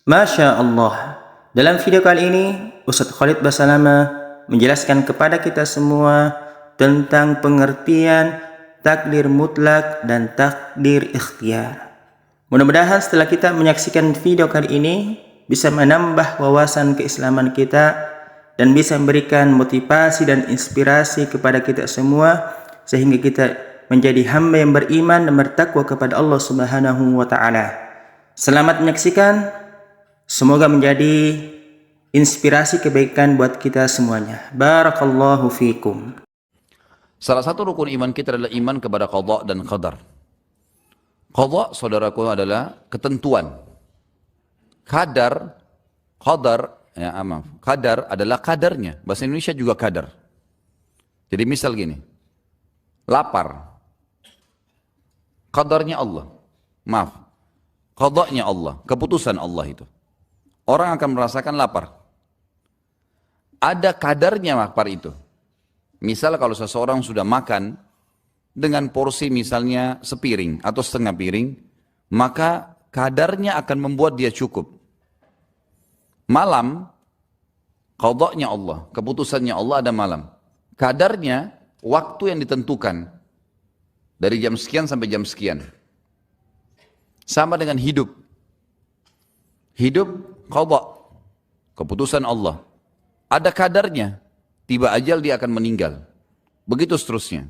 Masya Allah. Dalam video kali ini, Ustadz Khalid Basalamah menjelaskan kepada kita semua tentang pengertian takdir mutlak dan takdir ikhtiar. Mudah-mudahan setelah kita menyaksikan video kali ini bisa menambah wawasan keislaman kita dan bisa memberikan motivasi dan inspirasi kepada kita semua sehingga kita menjadi hamba yang beriman dan bertakwa kepada Allah Subhanahu wa taala. Selamat menyaksikan. Semoga menjadi inspirasi kebaikan buat kita semuanya. Barakallahu fikum. Salah satu rukun iman kita adalah iman kepada qada dan qadar. Qada, saudaraku, adalah ketentuan. Qadar adalah kadarnya. Bahasa Indonesia juga kadar. Jadi misal gini, lapar. Qadarnya Allah. Qadanya Allah, keputusan Allah itu. Orang akan merasakan lapar. Ada kadarnya lapar itu. Misal kalau seseorang sudah makan dengan porsi misalnya sepiring atau setengah piring, maka kadarnya akan membuat dia cukup. Malam, qadanya Allah, keputusannya Allah ada malam. Kadarnya waktu yang ditentukan. Dari jam sekian sampai jam sekian. Sama dengan hidup. Hidup qada, keputusan Allah. Ada kadarnya, tiba ajal dia akan meninggal. Begitu seterusnya.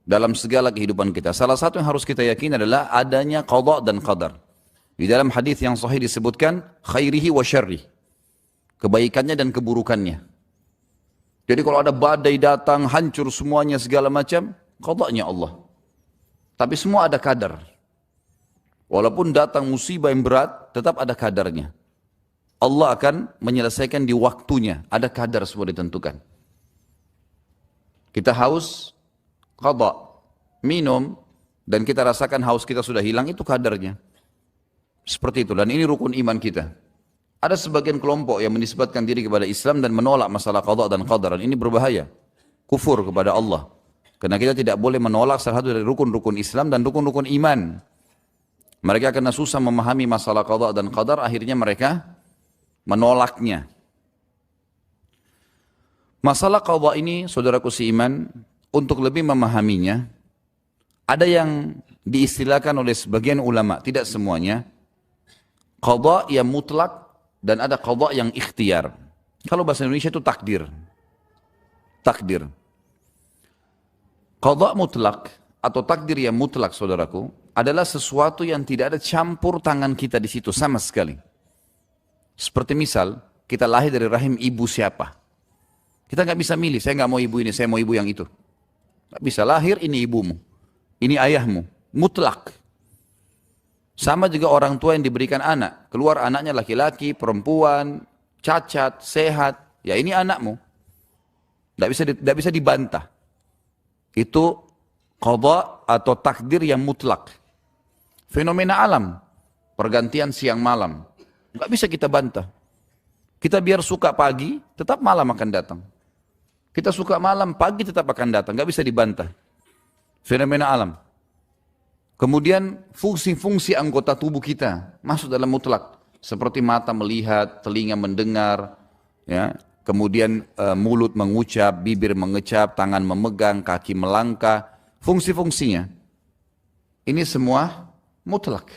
Dalam segala kehidupan kita. Salah satu yang harus kita yakini adalah adanya qada dan qadar. Di dalam hadis yang sahih disebutkan khairihi wa syarrih. Kebaikannya dan keburukannya. Jadi kalau ada badai datang, hancur semuanya segala macam, qadanya Allah. Tapi semua ada kadar. Walaupun datang musibah yang berat, tetap ada kadarnya. Allah akan menyelesaikan di waktunya. Ada kadar semua ditentukan. Kita haus, qada, minum, dan kita rasakan haus kita sudah hilang, itu kadarnya. Seperti itu, dan ini rukun iman kita. Ada sebagian kelompok yang menisbatkan diri kepada Islam dan menolak masalah qada dan qadar. Ini berbahaya. Kufur kepada Allah. Karena kita tidak boleh menolak salah satu dari rukun-rukun Islam dan rukun-rukun iman. Mereka karena susah memahami masalah qada dan qadar, akhirnya mereka menolaknya. Masalah qada ini, saudaraku seiman, untuk lebih memahaminya, ada yang diistilahkan oleh sebagian ulama, tidak semuanya, qada yang mutlak dan ada qada yang ikhtiar. Kalau bahasa Indonesia itu takdir. Takdir. Qada mutlak atau takdir yang mutlak, saudaraku, adalah sesuatu yang tidak ada campur tangan kita di situ sama sekali. Seperti misal, kita lahir dari rahim ibu siapa. Kita nggak bisa milih, saya nggak mau ibu ini, saya mau ibu yang itu. Nggak bisa, lahir ini ibumu, ini ayahmu, mutlak. Sama juga orang tua yang diberikan anak, keluar anaknya laki-laki, perempuan, cacat, sehat, ya ini anakmu. Nggak bisa dibantah. Itu qada atau takdir yang mutlak. Fenomena alam, pergantian siang malam. Nggak bisa kita bantah. Kita biar suka pagi, tetap malam akan datang. Kita suka malam, pagi tetap akan datang. Nggak bisa dibantah. Fenomena alam. Kemudian fungsi-fungsi anggota tubuh kita masuk dalam mutlak. Seperti mata melihat, telinga mendengar, ya. Kemudian mulut mengucap, bibir mengecap, tangan memegang, kaki melangkah. Fungsi-fungsinya. Ini semua mutlak.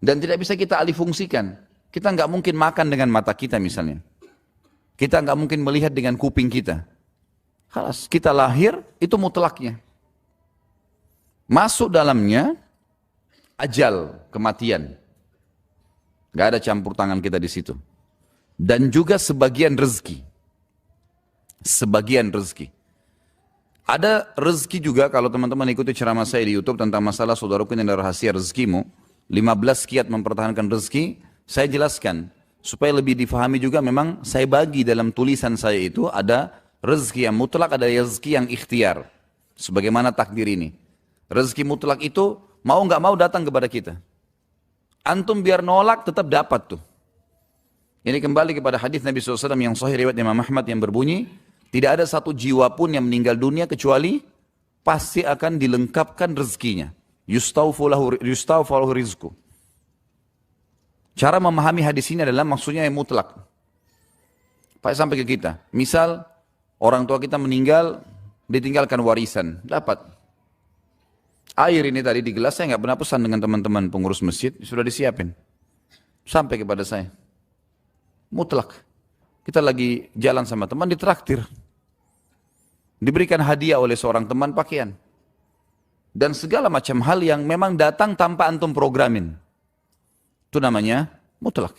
Dan tidak bisa kita alih fungsikan. Kita nggak mungkin makan dengan mata kita misalnya. Kita nggak mungkin melihat dengan kuping kita. Khalas, kita lahir, itu mutlaknya. Masuk dalamnya, ajal, kematian. Nggak ada campur tangan kita di situ. Dan juga sebagian rezeki. Sebagian rezeki. Ada rezeki juga, kalau teman-teman ikuti ceramah saya di YouTube tentang masalah saudaraku yang ada rahasia rezekimu, 15 kiat mempertahankan rezeki, saya jelaskan supaya lebih difahami juga. Memang saya bagi dalam tulisan saya itu ada rezeki yang mutlak, ada rezeki yang ikhtiar. Sebagaimana takdir ini. Rezeki mutlak itu mau nggak mau datang kepada kita. Antum biar nolak tetap dapat tuh. Ini kembali kepada hadis Nabi SAW yang sahih riwayat Imam Ahmad yang berbunyi, tidak ada satu jiwa pun yang meninggal dunia kecuali pasti akan dilengkapkan rezekinya. Yustawfalahu rizku. Cara memahami hadis ini adalah maksudnya yang mutlak. Pak sampai ke kita. Misal orang tua kita meninggal, ditinggalkan warisan, dapat. Air ini tadi di gelas saya nggak pernah pesan dengan teman-teman pengurus masjid, sudah disiapin. Sampai kepada saya. Mutlak. Kita lagi jalan sama teman, ditraktir. Diberikan hadiah oleh seorang teman pakaian. Dan segala macam hal yang memang datang tanpa antum programin. Itu namanya mutlak.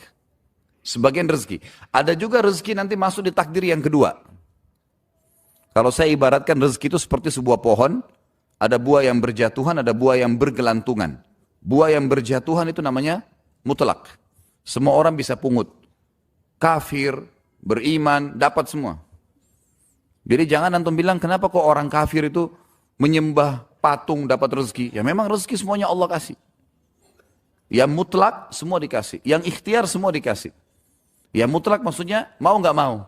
Sebagian rezeki. Ada juga rezeki nanti masuk di takdir yang kedua. Kalau saya ibaratkan rezeki itu seperti sebuah pohon, ada buah yang berjatuhan, ada buah yang bergelantungan. Buah yang berjatuhan itu namanya mutlak. Semua orang bisa pungut. Kafir, beriman, dapat semua. Jadi jangan antum bilang kenapa kok orang kafir itu menyembah patung dapat rezeki. Ya memang rezeki semuanya Allah kasih. Yang mutlak semua dikasih. Yang ikhtiar semua dikasih. Yang mutlak maksudnya mau nggak mau.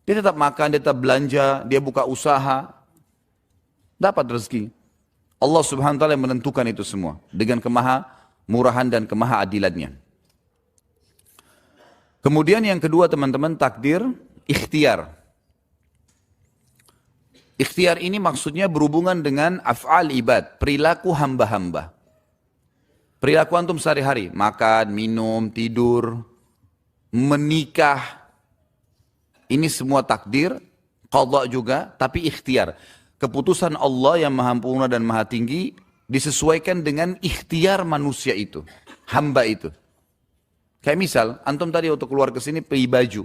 Dia tetap makan, dia tetap belanja, dia buka usaha. Dapat rezeki. Allah subhanahu wa ta'ala yang menentukan itu semua. Dengan kemahamurahan dan kemahaadilannya. Kemudian yang kedua teman-teman takdir ikhtiar. Ikhtiar ini maksudnya berhubungan dengan af'al ibad. Perilaku hamba-hamba. Perilaku antum sehari-hari. Makan, minum, tidur, menikah. Ini semua takdir. Qadha juga, tapi ikhtiar. Keputusan Allah yang maha sempurna dan maha tinggi disesuaikan dengan ikhtiar manusia itu, hamba itu. Kayak misal, antum tadi waktu keluar ke sini pilih baju.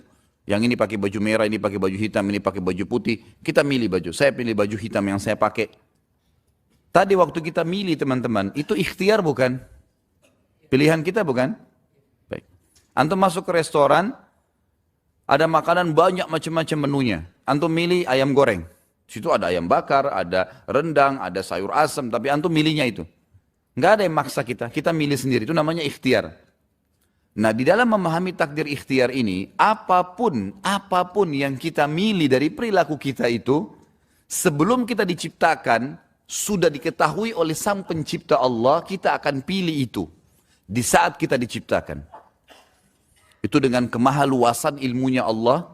Yang ini pakai baju merah, ini pakai baju hitam, ini pakai baju putih. Kita milih baju. Saya pilih baju hitam yang saya pakai. Tadi waktu kita milih teman-teman, itu ikhtiar bukan? Pilihan kita bukan? Baik. Antum masuk ke restoran, ada makanan banyak macam-macam menunya. Antum milih ayam goreng. Situ ada ayam bakar, ada rendang, ada sayur asam, tapi antum milihnya itu. Nggak ada yang maksa kita milih sendiri, itu namanya ikhtiar. Nah di dalam memahami takdir ikhtiar ini, apapun yang kita milih dari perilaku kita itu, sebelum kita diciptakan, sudah diketahui oleh sang pencipta Allah, kita akan pilih itu. Di saat kita diciptakan. Itu dengan kemahaluasan ilmunya Allah,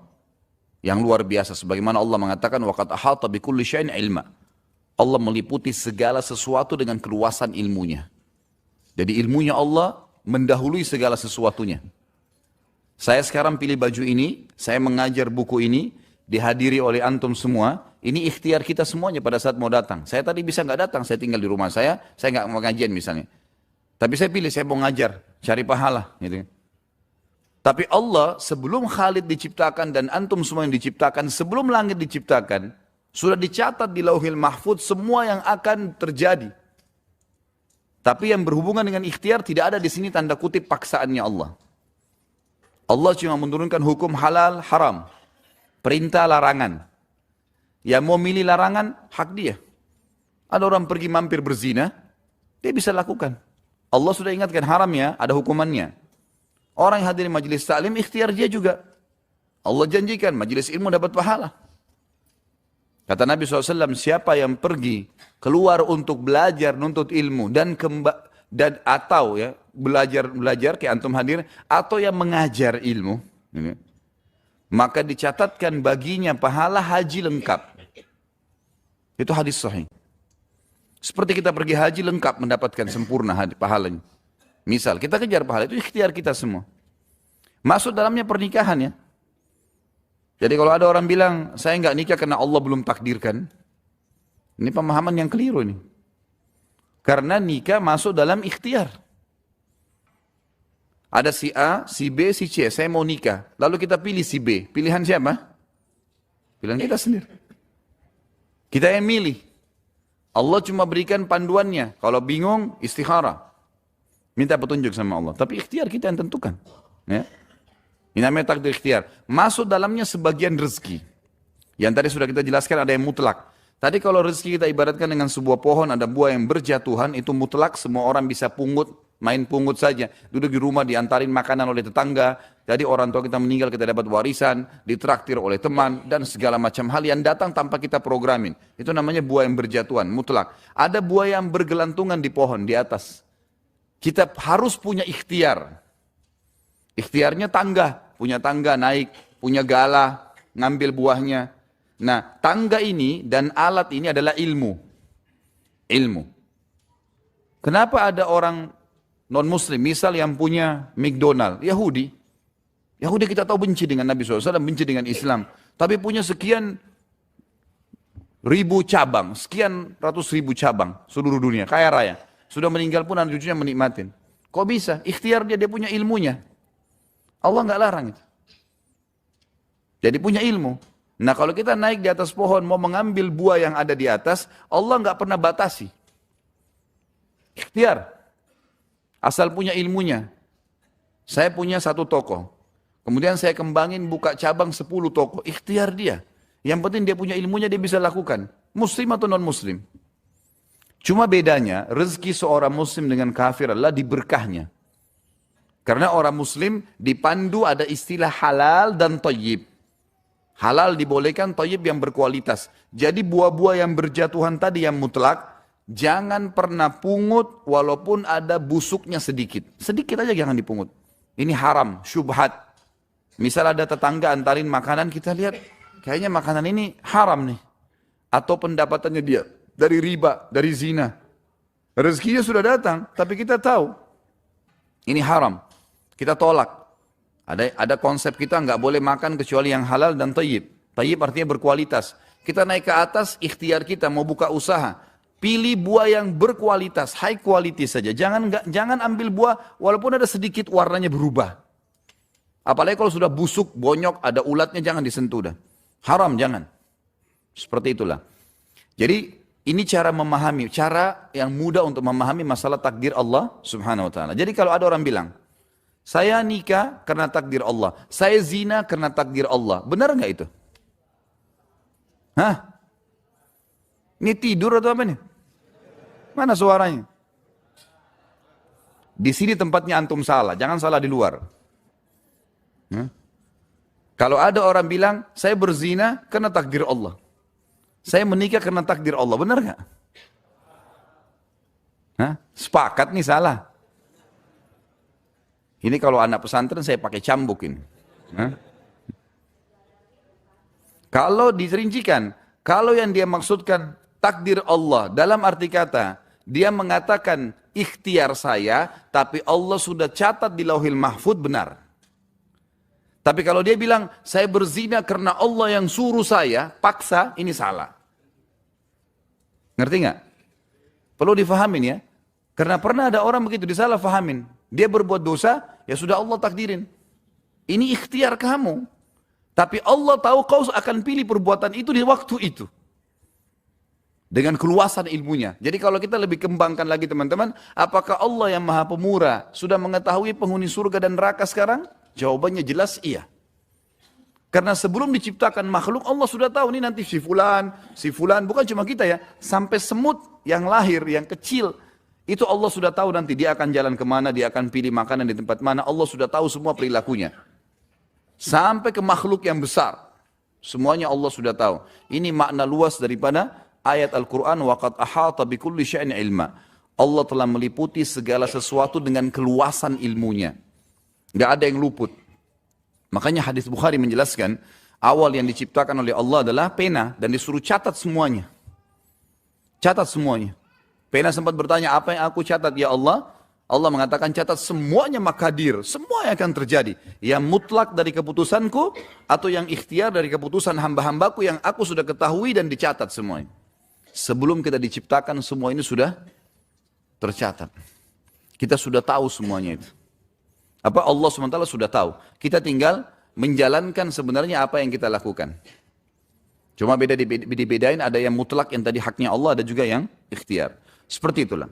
yang luar biasa, sebagaimana Allah mengatakan waqad ahata bikulli syai'in ilma. Allah meliputi segala sesuatu dengan keluasan ilmunya. Jadi ilmunya Allah mendahului segala sesuatunya. Saya sekarang pilih baju ini, saya mengajar buku ini, dihadiri oleh antum semua, ini ikhtiar kita semuanya pada saat mau datang. Saya tadi bisa nggak datang, saya tinggal di rumah saya nggak mau ngajian misalnya. Tapi saya pilih, saya mau ngajar, cari pahala. Gitu. Tapi Allah sebelum Khalid diciptakan dan antum semua yang diciptakan, sebelum langit diciptakan, sudah dicatat di Lauhil Mahfudz semua yang akan terjadi. Tapi yang berhubungan dengan ikhtiar tidak ada di sini tanda kutip paksaannya Allah. Allah cuma menurunkan hukum halal, haram, perintah, larangan. Yang mau milih larangan, hak dia. Ada orang pergi mampir berzina, dia bisa lakukan. Allah sudah ingatkan haramnya, ada hukumannya. Orang yang hadir di majelis taklim, ikhtiar dia juga. Allah janjikan, majelis ilmu dapat pahala. Kata Nabi SAW, siapa yang pergi keluar untuk belajar, nuntut ilmu, atau ya belajar kayak antum hadir, atau yang mengajar ilmu, maka dicatatkan baginya pahala haji lengkap. Itu hadis sahih. Seperti kita pergi haji lengkap mendapatkan sempurna pahalanya. Misal, kita kejar pahala, itu ikhtiar kita semua. Masuk dalamnya pernikahan ya. Jadi kalau ada orang bilang, saya nggak nikah karena Allah belum takdirkan. Ini pemahaman yang keliru ini. Karena nikah masuk dalam ikhtiar. Ada si A, si B, si C, saya mau nikah. Lalu kita pilih si B. Pilihan siapa? Pilihan kita sendiri. Kita yang milih. Allah cuma berikan panduannya. Kalau bingung, istikharah. Minta petunjuk sama Allah. Tapi ikhtiar kita yang tentukan. Ya. Ini namanya takdir ikhtiar. Masuk dalamnya sebagian rezeki. Yang tadi sudah kita jelaskan ada yang mutlak. Tadi kalau rezeki kita ibaratkan dengan sebuah pohon, ada buah yang berjatuhan, itu mutlak, semua orang bisa pungut, main pungut saja. Duduk di rumah, diantarin makanan oleh tetangga. Jadi orang tua kita meninggal, kita dapat warisan, ditraktir oleh teman, dan segala macam hal yang datang tanpa kita programin. Itu namanya buah yang berjatuhan, mutlak. Ada buah yang bergelantungan di pohon, di atas. Kita harus punya ikhtiar. Ikhtiarnya punya tangga naik, punya gala, ngambil buahnya. Nah, tangga ini dan alat ini adalah ilmu. Ilmu. Kenapa ada orang non-muslim, misal yang punya McDonald, Yahudi. Yahudi kita tahu benci dengan Nabi SAW, benci dengan Islam. Tapi punya sekian ribu cabang, sekian ratus ribu cabang seluruh dunia, kaya raya. Sudah meninggal pun anak cucunya menikmatin. Kok bisa? Ikhtiar dia punya ilmunya. Allah nggak larang itu. Jadi punya ilmu. Nah kalau kita naik di atas pohon mau mengambil buah yang ada di atas, Allah nggak pernah batasi. Ikhtiar. Asal punya ilmunya. Saya punya 1 toko. Kemudian saya kembangin buka cabang 10 toko. Ikhtiar dia. Yang penting dia punya ilmunya, dia bisa lakukan. Muslim atau non-muslim. Cuma bedanya, rezeki seorang muslim dengan kafir adalah di berkahnya. Karena orang muslim dipandu ada istilah halal dan thayyib. Halal dibolehkan, thayyib yang berkualitas. Jadi buah-buah yang berjatuhan tadi yang mutlak, jangan pernah pungut walaupun ada busuknya sedikit. Sedikit aja jangan dipungut. Ini haram, syubhat. Misal ada tetangga antarin makanan, kita lihat kayaknya makanan ini haram nih. Atau pendapatannya dia dari riba, dari zina. Rezekinya sudah datang, tapi kita tahu ini haram. Kita tolak. Ada konsep kita nggak boleh makan kecuali yang halal dan thayyib. Thayyib artinya berkualitas. Kita naik ke atas, ikhtiar kita mau buka usaha. Pilih buah yang berkualitas, high quality saja. Jangan ambil buah walaupun ada sedikit warnanya berubah. Apalagi kalau sudah busuk, bonyok, ada ulatnya, jangan disentuh dah. Haram, jangan. Seperti itulah. Jadi ini cara memahami, cara yang mudah untuk memahami masalah takdir Allah subhanahu wa ta'ala. Jadi kalau ada orang bilang, saya nikah karena takdir Allah, saya zina karena takdir Allah. Benar nggak itu? Hah? Ini tidur atau apa nih? Mana suaranya? Di sini tempatnya antum salah, jangan salah di luar. Kalau ada orang bilang, saya berzina karena takdir Allah. Saya menikah karena takdir Allah, benar nggak? Sepakat nih salah. Ini kalau anak pesantren saya pakai cambuk ini. Kalau dirincikan, kalau yang dia maksudkan takdir Allah dalam arti kata, dia mengatakan ikhtiar saya, tapi Allah sudah catat di Lauhil Mahfud, benar. Tapi kalau dia bilang, saya berzina karena Allah yang suruh saya, paksa, ini salah. Ngerti nggak? Perlu difahamin ya. Karena pernah ada orang begitu, disalah fahamin. Dia berbuat dosa, ya sudah Allah takdirin. Ini ikhtiar kamu. Tapi Allah tahu kau akan pilih perbuatan itu di waktu itu. Dengan keluasan ilmunya. Jadi kalau kita lebih kembangkan lagi teman-teman, apakah Allah yang maha pemurah sudah mengetahui penghuni surga dan neraka sekarang? Jawabannya jelas iya. Karena sebelum diciptakan makhluk, Allah sudah tahu ini nanti si fulan, bukan cuma kita ya, sampai semut yang lahir, yang kecil, itu Allah sudah tahu nanti dia akan jalan kemana, dia akan pilih makanan di tempat mana, Allah sudah tahu semua perilakunya. Sampai ke makhluk yang besar, semuanya Allah sudah tahu. Ini makna luas daripada ayat Al-Quran, وَقَدْ أَحَاطَ بِكُلِّ شَيْءٍ عِلْمًا. Allah telah meliputi segala sesuatu dengan keluasan ilmunya. Gak ada yang luput. Makanya hadis Bukhari menjelaskan, awal yang diciptakan oleh Allah adalah pena, dan disuruh catat semuanya. Catat semuanya. Pena sempat bertanya, apa yang aku catat ya Allah? Allah mengatakan catat semuanya makadir, semua yang akan terjadi. Yang mutlak dari keputusanku, atau yang ikhtiar dari keputusan hamba-hambaku yang aku sudah ketahui dan dicatat semuanya. Sebelum kita diciptakan semua ini sudah tercatat. Kita sudah tahu semuanya itu. Apa Allah SWT sudah tahu. Kita tinggal menjalankan sebenarnya apa yang kita lakukan. Cuma dibedain ada yang mutlak yang tadi haknya Allah, ada juga yang ikhtiar. Seperti itulah.